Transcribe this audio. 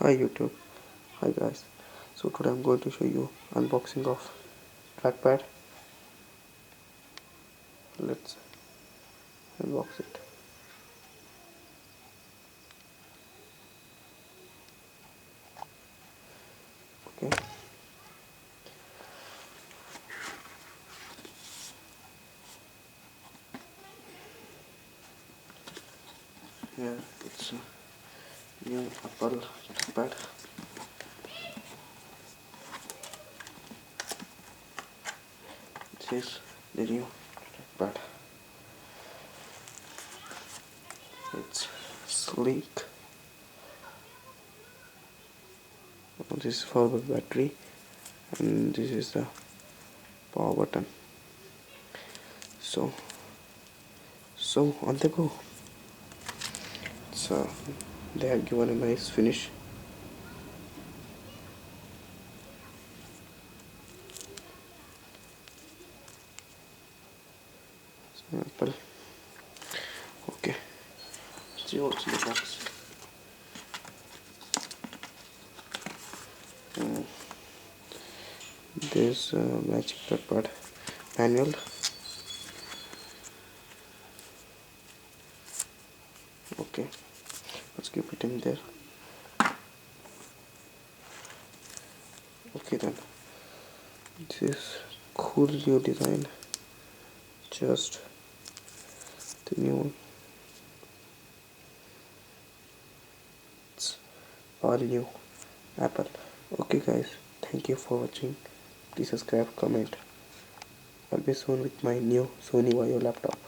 Hi YouTube, hi guys. So today I'm going to show you unboxing of trackpad. Let's unbox it. Okay. Here it's a new Apple trackpad. This is the new trackpad. It's sleek. This is for the battery, and this is the power button. So on the go. So they have given a nice finish. Apple. Okay. See what's in the box. There's a magic trackpad manual. Okay, let's keep it in there. Okay then, this is cool new design, just the new one. It's all new Apple. Okay guys, thank you for watching. Please subscribe, comment. I'll be soon with my new Sony Vaio laptop.